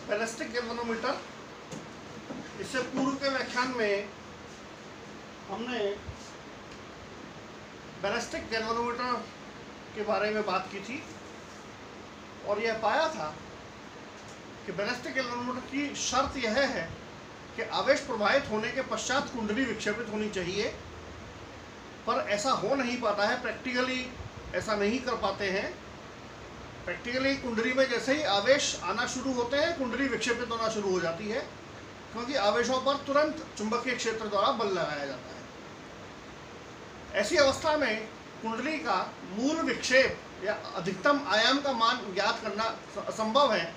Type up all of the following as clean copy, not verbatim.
Ballistic galvanometer. इससे पूर्व के व्याख्यान में हमने बैलिस्टिक गैल्वेनोमीटर के बारे में बात की थी और यह पाया था कि बैलिस्टिक गैल्वेनोमीटर की शर्त यह है कि आवेश प्रवाहित होने के पश्चात कुंडली विक्षेपित होनी चाहिए, पर ऐसा हो नहीं पाता है। प्रैक्टिकली ऐसा नहीं कर पाते हैं। प्रैक्टिकली कुंडली में जैसे ही आवेश आना शुरू होते हैं कुंडली विक्षेपित होना शुरू हो जाती है, क्योंकि आवेशों पर तुरंत चुंबकीय क्षेत्र द्वारा बल लगाया जाता है। ऐसी अवस्था में कुंडली का मूल विक्षेप या अधिकतम आयाम का मान ज्ञात करना असंभव है।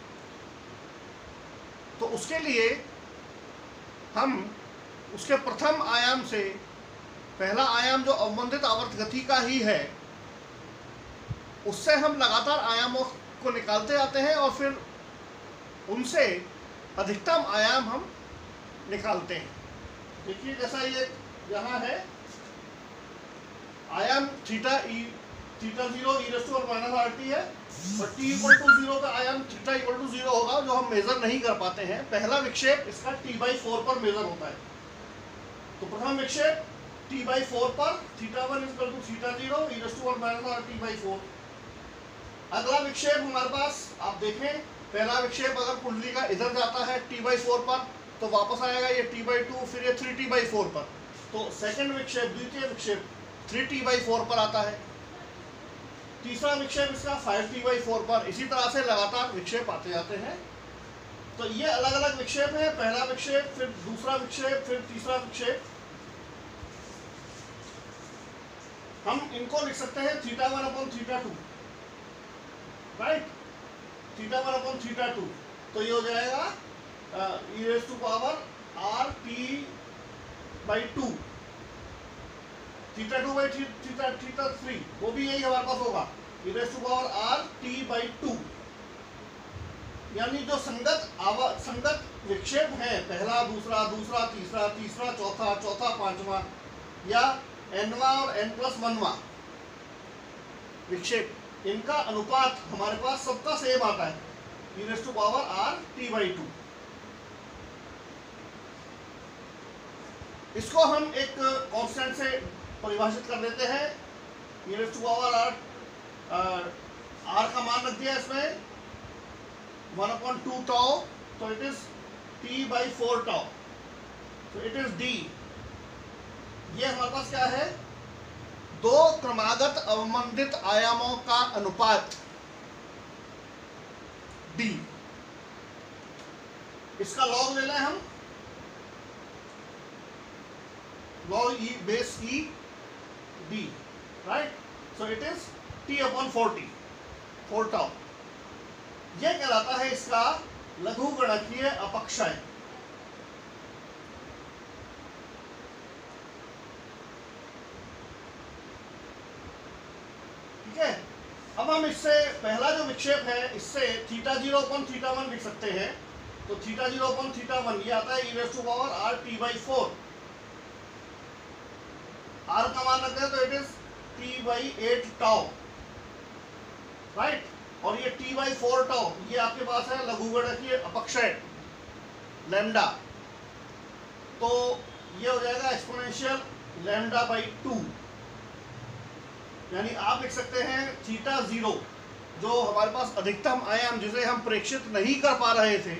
तो उसके लिए हम उसके प्रथम आयाम से, पहला आयाम जो अवमंदित आवर्त गति का ही है, उससे हम लगातार आयामों को निकालते आते हैं और फिर उनसे अधिकतम आयाम हम निकालते हैं। देखिए जैसा ये यहाँ है, आयाम थीटा 0 e⁻ है और t = 0 का आयाम थीटा = 0 होगा, जो हम मेजर नहीं कर पाते हैं। पहला विक्षेप इसका t/4 पर मेजर होता है। तो प्रथम विक्षेप t/4 पर, θ1 = θ0 e⁻ अगला विक्षेप हमारे पास, आप देखें, पहला विक्षेप अगर कुंडली का इधर जाता है t/4 पर, तो वापस आएगा ये t/2, फिर ये 3t/4 पर। तो सेकंड विक्षेप, द्वितीय विक्षेप 3t/4 पर आता है। तीसरा विक्षेप इसका 5t/4 पर। इसी तरह से लगातार विक्षेप आते जाते हैं। तो ये अलग अलग विक्षेप है, पहला विक्षेप, फिर दूसरा विक्षेप, फिर तीसरा विक्षेप। हम इनको लिख सकते हैं θ1/θ2, राइट, θ1/θ2। तो ये हो जाएगा e⁻ RT/2, θ2/θ3, वो भी यही हमारे पास होगा, e⁻ RT/2। यानी जो संगत विक्षेप है, पहला, दूसरा, तीसरा, चौथा, पांचवा, या nवां और n+1वां विक्षेप, इनका अनुपात हमारे पास सबका सेम आता है, e⁻RT/2। इसको हम एक कांस्टेंट से परिभाषित कर देते हैं। e⁻R का मान रख दिया इसमें 1/2 tau, तो इट इज t/4 tau, तो इट इज d। ये हमारे पास क्या है, दो क्रमागत अवमंदित आयामों का अनुपात d। इसका लॉग ले लें हम, log e base e d, right? So it is t/40, 4 tau। यह कहलाता है इसका लघुगणकीय अपक्षय। ठीक है। अब हम इससे पहला जो विक्षेप है, इससे θ0/θ1 लिख सकते हैं। तो θ0/θ1 ये आता है e⁻ RT/4। R का मान रखते हैं तो it is t/8 tau, right. और ये t/4 tau ये आपके पास है लघुगणकीय अपक्षय लैम्डा। तो ये हो जाएगा एक्सपोनेंशियल λ/2। यानी आप लिख सकते हैं θ0, जो हमारे पास अधिकतम आयाम, जिसे हम प्रेक्षित नहीं कर पा रहे थे,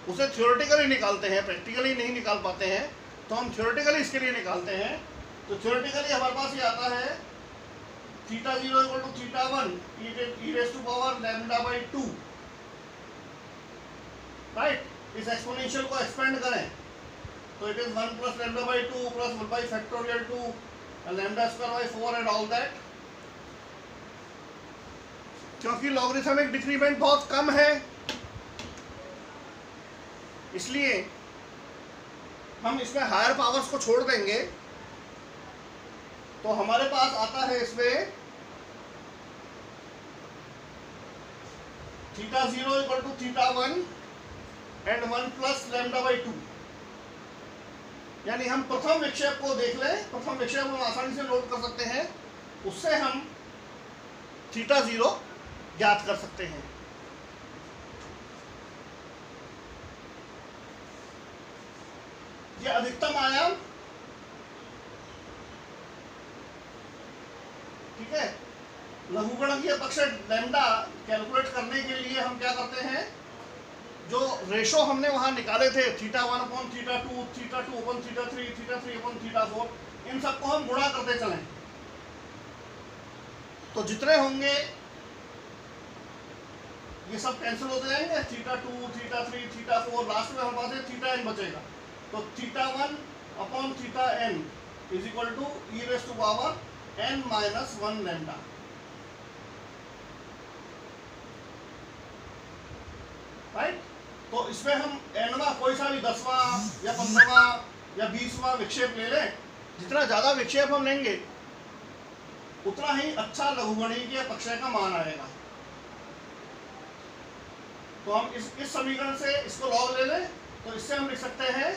उसे थ्योरेटिकली निकालते हैं, प्रैक्टिकली नहीं निकाल पाते हैं, तो हम थ्योरेटिकली इसके लिए निकालते हैं। तो थ्योरेटिकली हमारे पास ये आता है θ0 = θ1 e⁻λ/2, राइट। इस एक्सपोनेंशियल को एक्सपेंड करें तो it is 1 + λ/2 + 1/2 λ²/4 and all that. क्योंकि लॉगरिथमिक डिक्रीमेंट बहुत कम है, इसलिए हम इसमें हायर पावर्स को छोड़ देंगे। तो हमारे पास आता है इसमें θ0 = θ1 and 1 + λ/2। यानी हम प्रथम विक्षेप को देख लें, प्रथम विक्षेप हम आसानी से नोट कर सकते हैं, उससे हम θ0 ज्ञात कर सकते हैं। ये अधिकतम आयाम, ठीक है। लघुगणकीय अपक्षय लैम्डा कैलकुलेट करने के लिए हम क्या करते हैं, जो रेशो हमने वहां निकाले थे θ1 अपॉन θ2, θ2 अपॉन θ3, θ3 अपॉन θ4, इन सबको हम गुणा करते चलें। तो जितने होंगे ये सब कैंसिल होते जाएंगे, θ2, θ3, θ4, लास्ट में हमारे पास θn बचेगा। तो θ1 upon θn is equal to e⁻n−1 lambda. Right. तो इसमें हम nवां कोई सा भी 10वां या 15वां या 20वां विक्षेप ले लें, जितना ज्यादा विक्षेप हम लेंगे उतना ही अच्छा लघुगणकीय अपक्षय का मान आएगा। तो हम इस समीकरण से इसको लॉग ले लें, तो इससे हम लिख सकते हैं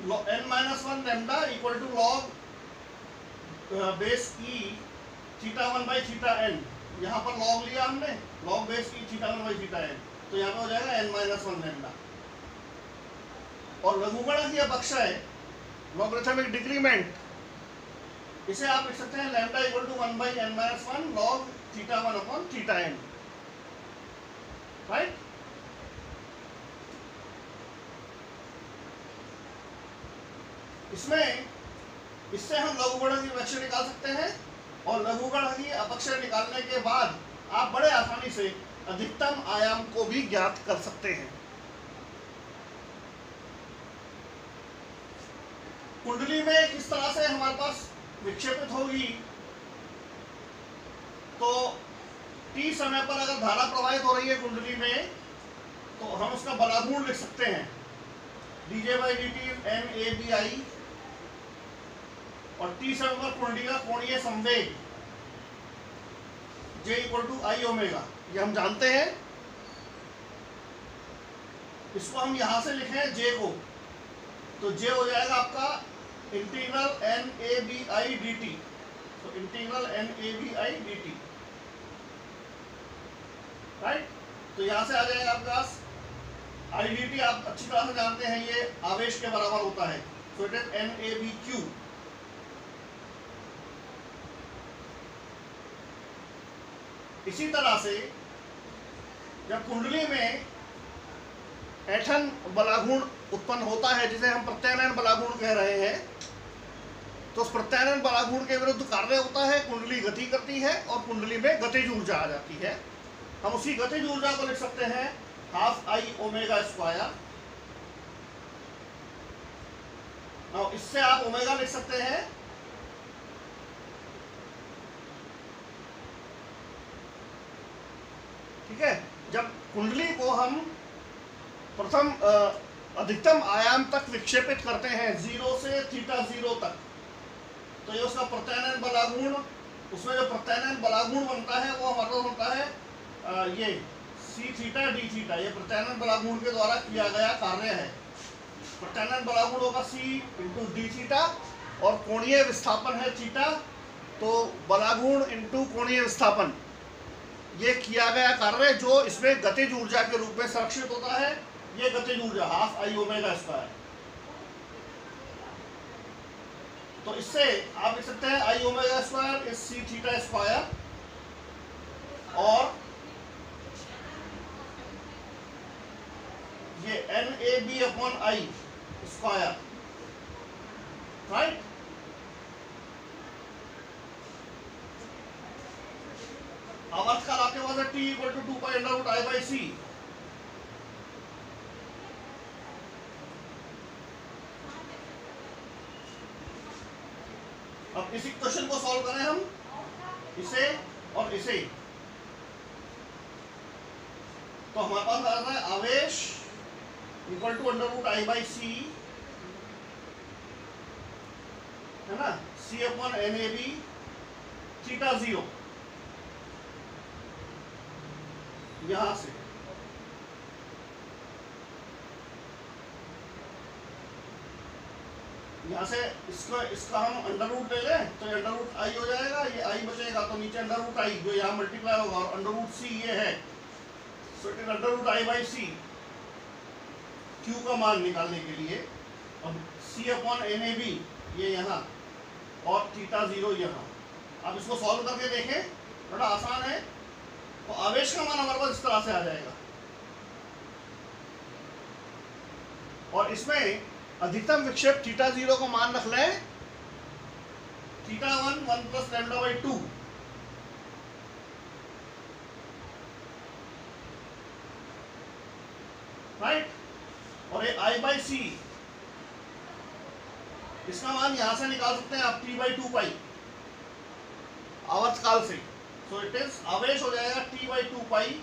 n-1 lambda equal to log base e θ1/θn। यहाँ पर लॉग लिया हमने, लॉग बेस e θ1/θn, तो यहाँ पे हो जाएगा n-1 लैम्डा। और लघुगणकीय अपक्षय लॉगरिथमिक डिक्रीमेंट, इसे आप लिख सकते हैं lambda equal to 1/n-1 log θ1 upon θn। Right. इससे हम लघुगणकीय अपक्षय निकाल सकते हैं, और लघुगणकीय अपक्षय निकालने के बाद आप बड़े आसानी से अधिकतम आयाम को भी ज्ञात कर सकते हैं। कुंडली में किस तरह से हमारे पास विक्षेपित होगी, तो t समय पर अगर धारा प्रवाहित हो रही है कुंडली में, तो हम उसका बलागुण लिख सकते हैं dJ/dt NABI, और t समय पर कुंडली का कोणीय संवेग J equal to I omega, ये हम जानते हैं। इसको हम यहां से लिखें J को, तो J हो जाएगा आपका इंटीग्रल NABI dt, तो इंटीग्रल NABI dt। राइट। तो यहां से आ जाएगा आपके पास I dt, आप अच्छी तरह से जानते हैं ये आवेश के बराबर होता है, सो इट इज NABQ। इसी तरह से जब कुंडली में ऐठन बलागुण उत्पन्न होता है, जिसे हम प्रत्यानयन बलागुण कह रहे हैं, तो उस प्रत्यानयन बलागुण के विरुद्ध कार्य होता है, कुंडली गति करती है और कुंडली में गतिज ऊर्जा आ जाती है। हम उसी गतिज ऊर्जा को लिख सकते हैं ½ I ओमेगा स्क्वायर। इससे आप ओमेगा लिख सकते हैं ठीक है। जब कुंडली को हम प्रथम अधिकतम आयाम तक विक्षेपित करते हैं 0 से θ0 तक, तो ये उसका प्रत्यानयन बलागुण, उसमें जो प्रत्यानयन बलागुण बनता है वो हमारा होता है ये c θ d θ। ये प्रत्यानयन बलागुण के द्वारा किया गया कार्य है। प्रत्यानयन बलागुण होगा c इंटू d θ, और कोणीय विस्थापन है थीटा, तो बलागुण इंटू कोणीय विस्थापन, ये किया गया कार्य जो इसमें गतिज ऊर्जा के रूप में संरक्षित होता है। ये गतिज ऊर्जा ½ I ओमेगा स्क्वायर। तो इससे आप लिख सकते हैं I omega square is c θ square, और ये NAB upon I square. Right. आवर्त काल आपके पास है t इक्वल टू 2π√I/c। अब इस इक्वेशन को सॉल्व करें हम, इसे और इसे, तो हमारे पास आ रहा है आवेश इक्वल टू √I/c, है ना, c अपॉन NAB θ0। यहां से इसका हम अंडर रूट ले लें, तो √I हो जाएगा, ये I बचेगा, तो नीचे √I जो यहाँ मल्टीप्लाई होगा, और √c ये है, so it is √I/c। Q का मान निकालने के लिए। अब C/NAB ये यहाँ और θ0 यहाँ। अब इसको सॉल्व करके देखें, बड़ा आसान है। तो आवेश का मान हमारे पास इस तरह से आ जाएगा और इसमें अधिकतम विक्षेप θ0 का मान रख लें θ1 1 + λ/2, राइट। और ये I/c इसका मान यहां से निकाल सकते हैं आप T/2 पाई आवर्तकाल से। सो इट इज आवेश हो जाएगा T/2 पाई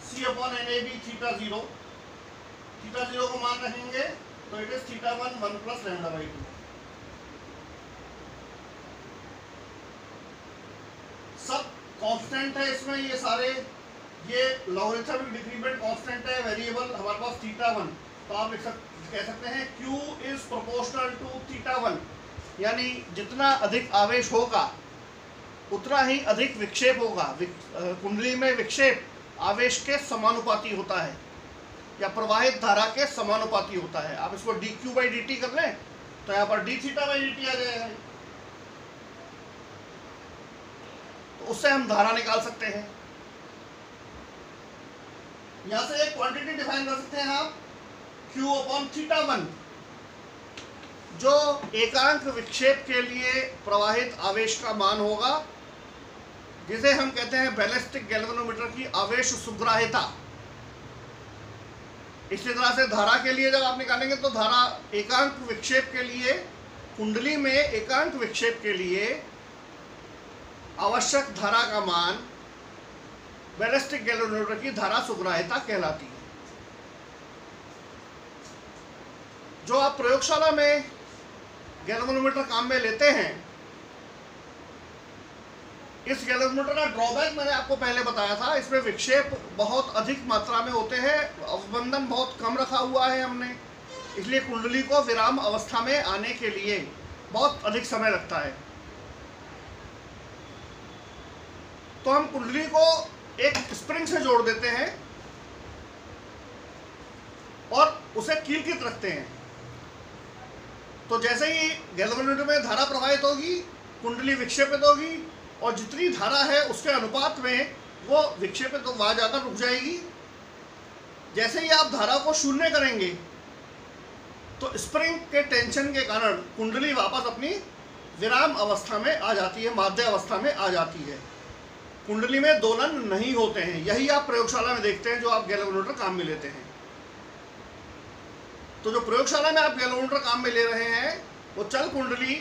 C/NAB θ0। θ0 को मान रखेंगे तो इट इज θ1 1 + λ/2। सब कांस्टेंट है इसमें, ये सारे ये लॉगरिथमिक डिक्रीमेंट कांस्टेंट है, वेरिएबल हमारे पास θ1। तो आप कह सकते हैं Q इज प्रोपोर्शनल टू θ1, यानी जितना अधिक आवेश होगा उतना ही अधिक विक्षेप होगा। कुंडली में विक्षेप आवेश के समानुपाती होता है या प्रवाहित धारा के समानुपाती होता है। आप इसको dQ/dt कर लें तो यहाँ पर dθ/dt आ जाएगा। तो उससे हम धारा निकाल सकते हैं। यहां से एक क्वांटिटी डिफाइन कर सकते हैं आप Q/θ1, जो एकांक विक्षेप के लिए प्रवाहित आवेश का मान होगा, जिसे हम कहते हैं बैलिस्टिक गैल्वेनोमीटर की आवेश सुग्राह्यता। इसी तरह से धारा के लिए जब आप निकालेंगे तो धारा एकांक विक्षेप के लिए, कुंडली में एकांक विक्षेप के लिए आवश्यक धारा का मान बैलिस्टिक गैल्वेनोमीटर की धारा सुग्राह्यता कहलाती है। जो आप प्रयोगशाला में गैल्वेनोमीटर काम में लेते हैं, इस गैल्वेनोमीटर का ड्रॉबैक मैंने आपको पहले बताया था, इसमें विक्षेप बहुत अधिक मात्रा में होते हैं, अवबंधन बहुत कम रखा हुआ है हमने, इसलिए कुंडली को विराम अवस्था में आने के लिए बहुत अधिक समय लगता है। तो हम कुंडली को एक स्प्रिंग से जोड़ देते हैं और उसे कीलकृत रखते हैं। तो जैसे ही गैल्वेनोमीटर में धारा प्रवाहित होगी, कुंडली विक्षेपित होगी और जितनी धारा है उसके अनुपात में वो विक्षेपित तो वहां जाकर रुक जाएगी। जैसे ही आप धारा को शून्य करेंगे तो स्प्रिंग के टेंशन के कारण कुंडली वापस अपनी विराम अवस्था में आ जाती है, माध्य अवस्था में आ जाती है। कुंडली में दोलन नहीं होते हैं। यही आप प्रयोगशाला में देखते हैं जो आप गैल्वेनोमीटर काम में लेते हैं। तो जो प्रयोगशाला में आप गैल्वेनोमीटर काम में ले रहे हैं वो चल कुंडली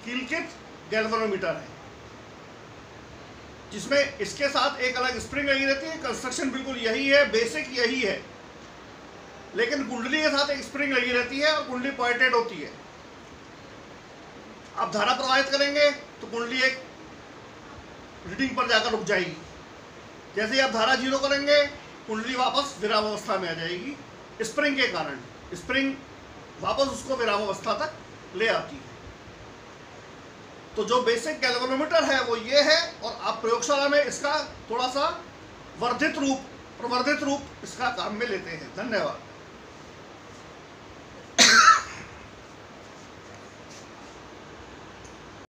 कीलकृत गैल्वेनोमीटर है, जिसमें इसके साथ एक अलग स्प्रिंग लगी रहती है। कंस्ट्रक्शन बिल्कुल यही है, बेसिक यही है, लेकिन कुंडली के साथ एक स्प्रिंग लगी रहती है और कुंडली पॉइंटेड होती है। आप धारा प्रवाहित करेंगे तो कुंडली एक रीडिंग पर जाकर रुक जाएगी। जैसे ही आप धारा 0 करेंगे कुंडली वापस विराम अवस्था में आ जाएगी। स्प्रिंग के कारण स्प्रिंग वापस उसको विराम अवस्था तक ले आती है। तो जो बेसिक गैल्वेनोमीटर है वो ये है, और आप प्रयोगशाला में इसका थोड़ा सा प्रवर्धित रूप इसका काम में लेते हैं। धन्यवाद।